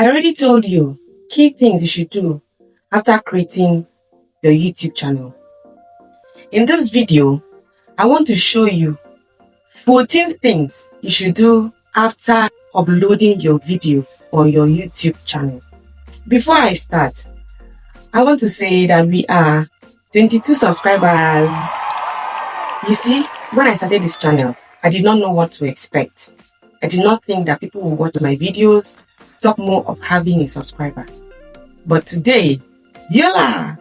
I already told you key things you should do after creating your YouTube channel. In this video, I want to show you 14 things you should do after uploading your video on your YouTube channel. Before I start, I want to say that we are 22 subscribers. You see, when I started this channel, I did not know what to expect. I did not think that people would watch my videos, talk more of having a subscriber. But today, you're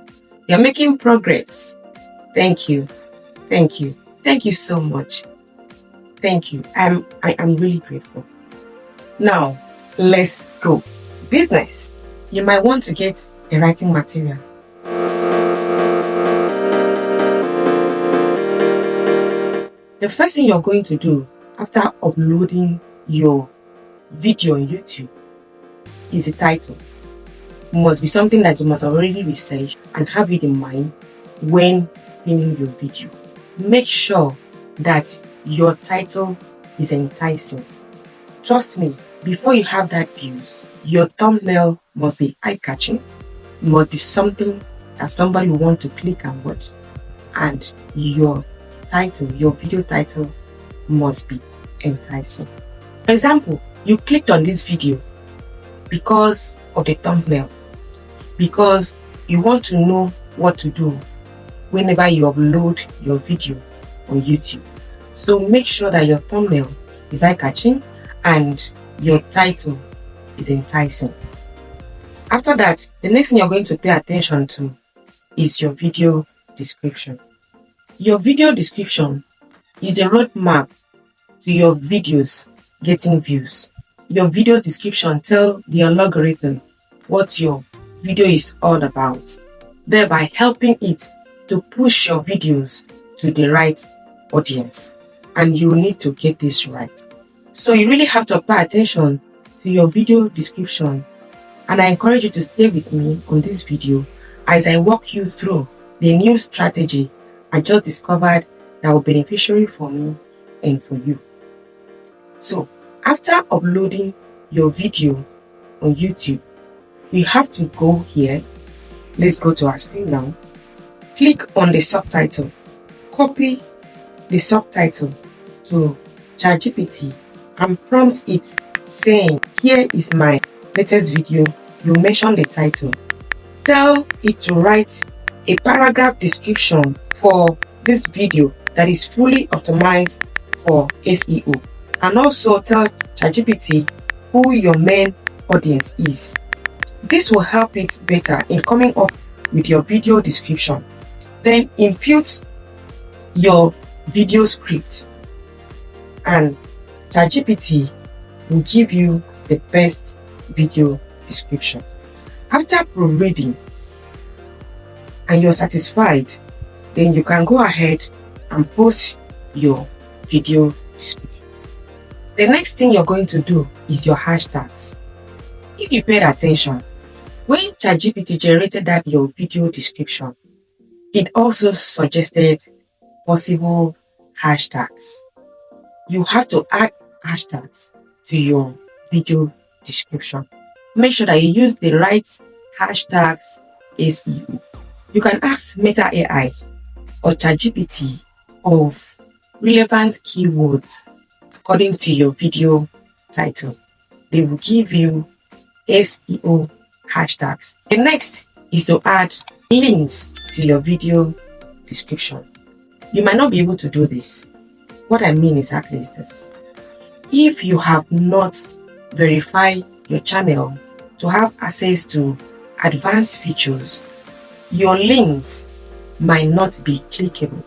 making progress. Thank you. Thank you. Thank you so much. Thank you. I am really grateful. Now, let's go to business. You might want to get a writing material. The first thing you're going to do after uploading your video on YouTube is a title. It must be something that you must already research and have it in mind when filming your video. Make sure that your title is enticing. Trust me, before you have that views, your thumbnail must be eye-catching. It must be something that somebody will want to click and watch. And your title, your video title must be enticing. For example, you clicked on this video because of the thumbnail, because you want to know what to do whenever you upload your video on YouTube. So make sure that your thumbnail is eye-catching and your title is enticing. After that, the next thing you're going to pay attention to is your video description. Your video description is a roadmap to your videos getting views. Your video description tells the algorithm what your video is all about, thereby helping it to push your videos to the right audience. And you need to get this right. So you really have to pay attention to your video description. And I encourage you to stay with me on this video as I walk you through the new strategy I just discovered that will be beneficial for me and for you. So after uploading your video on YouTube, you have to go here. Let's go to our screen now. Click on the subtitle. Copy the subtitle to ChatGPT and prompt it saying, here is my latest video. You mention the title. Tell it to write a paragraph description for this video that is fully optimized for SEO. And also tell ChatGPT who your main audience is. This will help it better in coming up with your video description. Then input your video script and ChatGPT will give you the best video description. After proofreading and you're satisfied, then you can go ahead and post your video description. The next thing you're going to do is your hashtags. If you paid attention, when ChatGPT generated that your video description, it also suggested possible hashtags. You have to add hashtags to your video description. Make sure that you use the right hashtags SEO. You can ask Meta AI or ChatGPT of relevant keywords according to your video title. They will give you SEO hashtags. The next is to add links to your video description. You might not be able to do this. What I mean exactly is this. If you have not verified your channel to have access to advanced features, your links might not be clickable.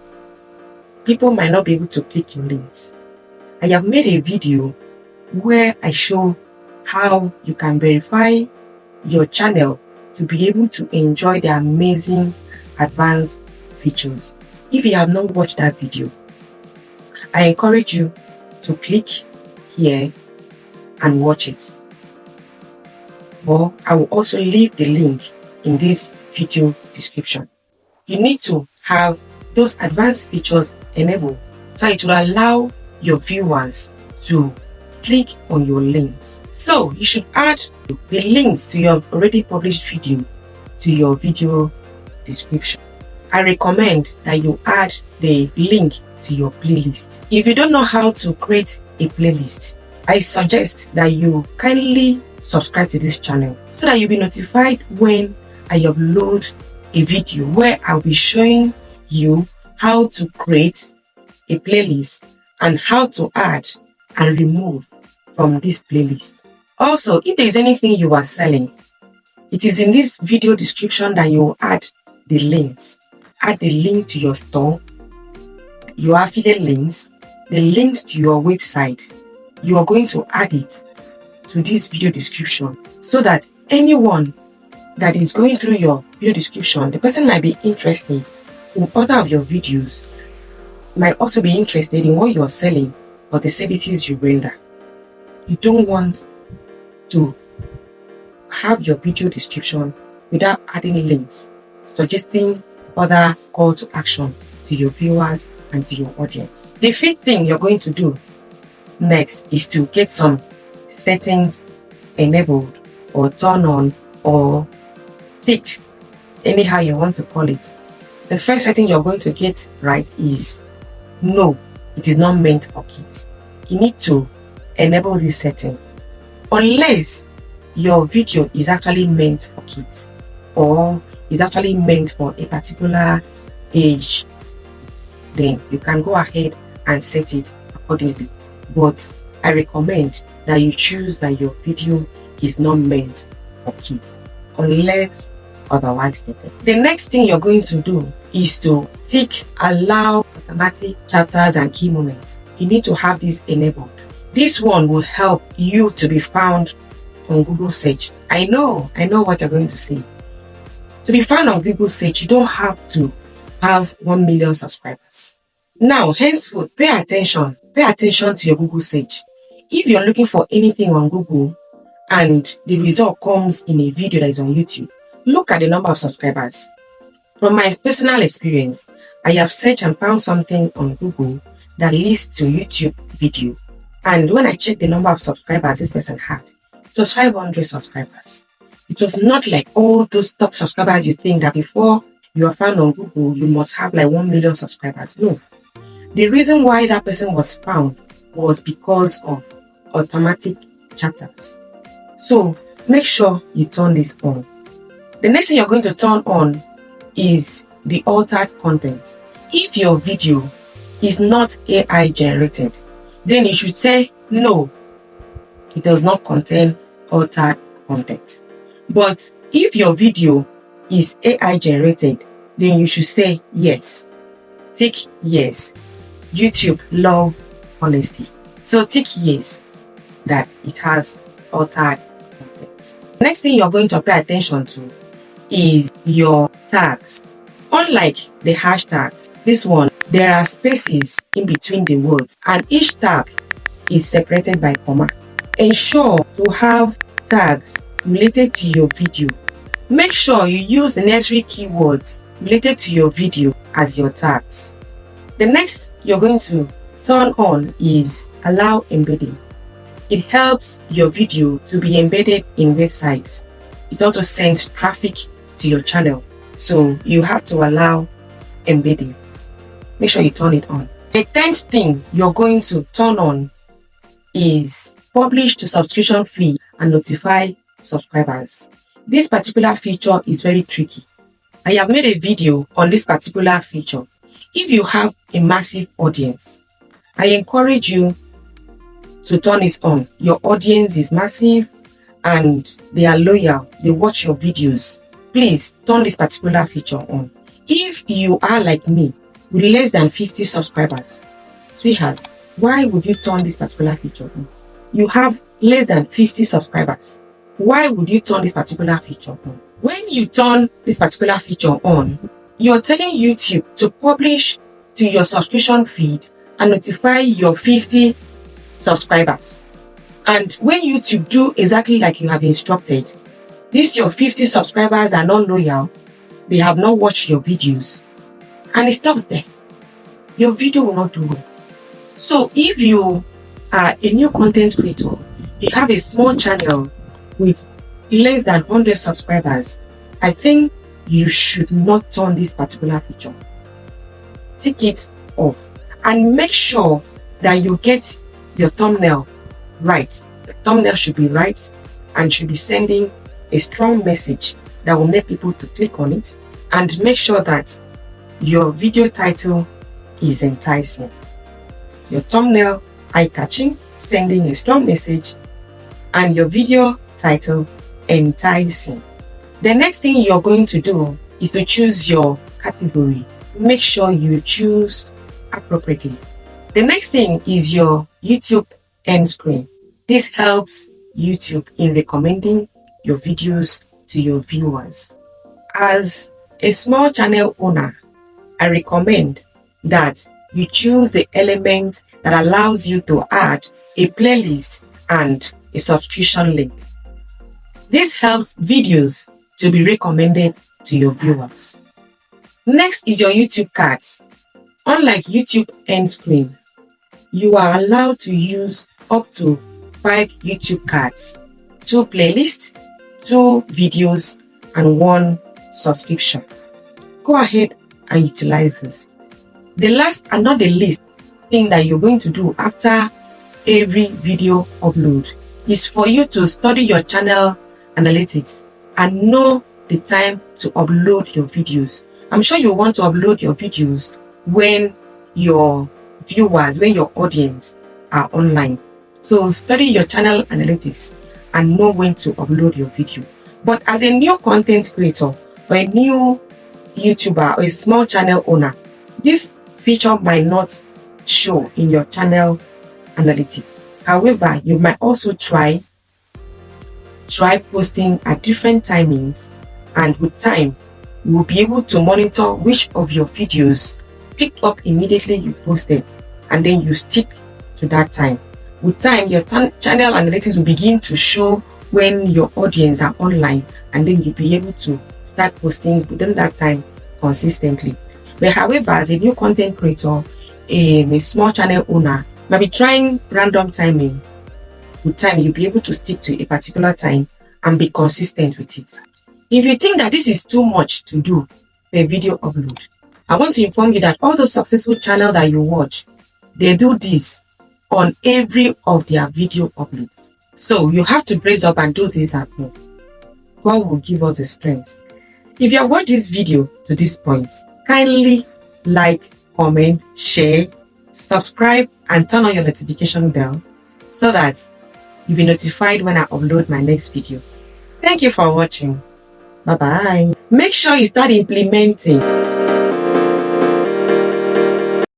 People might not be able to click your links. I have made a video where I show how you can verify your channel to be able to enjoy the amazing advanced features. If you have not watched that video, I encourage you to click here and watch it. Or I will also leave the link in this video description. You need to have those advanced features enabled so it will allow your viewers to click on your links. So you should add the links to your already published video to your video description. I recommend that you add the link to your playlist. If you don't know how to create a playlist, I suggest that you kindly subscribe to this channel so that you'll be notified when I upload a video where I'll be showing you how to create a playlist and how to add and remove from this playlist. Also, if there is anything you are selling, it is in this video description that you will add the links. Add the link to your store, your affiliate links, the links to your website. You are going to add it to this video description so that anyone that is going through your video description, the person might be interested in other of your videos, might also be interested in what you're selling or the services you render. You don't want to have your video description without adding links, suggesting other call to action to your viewers and to your audience. The fifth thing you're going to do next is to get some settings enabled or turn on or ticked, anyhow you want to call it. The first setting you're going to get right is no, it is not meant for kids. You need to enable this setting unless your video is actually meant for kids or is actually meant for a particular age. Then you can go ahead and set it accordingly. But I recommend that you choose that your video is not meant for kids unless otherwise stated. The next thing you're going to do is to tick allow automatic chapters and key moments. You need to have this enabled. This one will help you to be found on Google search. I know what you're going to say. To be found on Google search, you don't have to have 1 million subscribers. Now, henceforth, pay attention to your Google search. If you're looking for anything on Google and the result comes in a video that is on YouTube, look at the number of subscribers. From my personal experience, I have searched and found something on Google that leads to YouTube video. And when I checked the number of subscribers this person had, it was 500 subscribers. It was not like all those top subscribers you think that before you are found on Google, you must have like 1 million subscribers. No. The reason why that person was found was because of automatic chapters. So make sure you turn this on. The next thing you're going to turn on is the altered content. If your video is not AI generated, then you should say no, it does not contain altered content. But if your video is AI generated, then you should say yes. Tick yes. YouTube love honesty. So tick yes that it has altered content. Next thing you're going to pay attention to is your tags. Unlike the hashtags, this one, there are spaces in between the words and each tag is separated by comma. Ensure to have tags related to your video. Make sure you use the necessary keywords related to your video as your tags. The next you're going to turn on is allow embedding. It helps your video to be embedded in websites. It also sends traffic to your channel. So you have to allow embedding. Make sure you turn it on. The 10th thing you're going to turn on is publish to subscription feed and notify subscribers. This particular feature is very tricky. I have made a video on this particular feature. If you have a massive audience, I encourage you to turn this on. Your audience is massive and they are loyal. They watch your videos. Please turn this particular feature on. If you are like me with less than 50 subscribers, sweetheart, why would you turn this particular feature on? You have less than 50 subscribers. Why would you turn this particular feature on? When you turn this particular feature on, you're telling YouTube to publish to your subscription feed and notify your 50 subscribers. And when YouTube do exactly like you have instructed, these your 50 subscribers are not loyal, they have not watched your videos, and it stops there. Your video will not do well. So if you are a new content creator, you have a small channel with less than 100 subscribers, I think you should not turn this particular feature. Take it off and make sure that you get your thumbnail right. The thumbnail should be right and should be sending a strong message that will make people to click on it, and make sure that your video title is enticing. Your thumbnail eye-catching, sending a strong message, and your video title enticing. The next thing you're going to do is to choose your category. Make sure you choose appropriately. The next thing is your YouTube end screen. This helps YouTube in recommending your videos to your viewers. As a small channel owner, I recommend that you choose the element that allows you to add a playlist and a subscription link. This helps videos to be recommended to your viewers. Next is your YouTube cards. Unlike YouTube end screen, you are allowed to use up to 5 YouTube cards, 2 playlists, 2 videos, and 1 subscription. Go ahead and utilize this. The last and not the least thing that you're going to do after every video upload is for you to study your channel analytics and know the time to upload your videos. I'm sure you want to upload your videos when your viewers, when your audience are online. So study your channel analytics and know when to upload your video. But as a new content creator or a new YouTuber or a small channel owner, this feature might not show in your channel analytics. However, you might also try posting at different timings, and with time, you will be able to monitor which of your videos picked up immediately you posted, and then you stick to that time. With time, your channel analytics will begin to show when your audience are online, and then you'll be able to start posting within that time consistently. But however, as a new content creator, a small channel owner might be trying random timing. With time, you'll be able to stick to a particular time and be consistent with it. If you think that this is too much to do per video upload, I want to inform you that all those successful channels that you watch, they do this on every of their video uploads. So you have to brace up and do this at home. God will give us the strength. If you have watched this video to this point, kindly like, comment, share, subscribe, and turn on your notification bell so that you'll be notified when I upload my next video. Thank you for watching. Bye-bye. Make sure you start implementing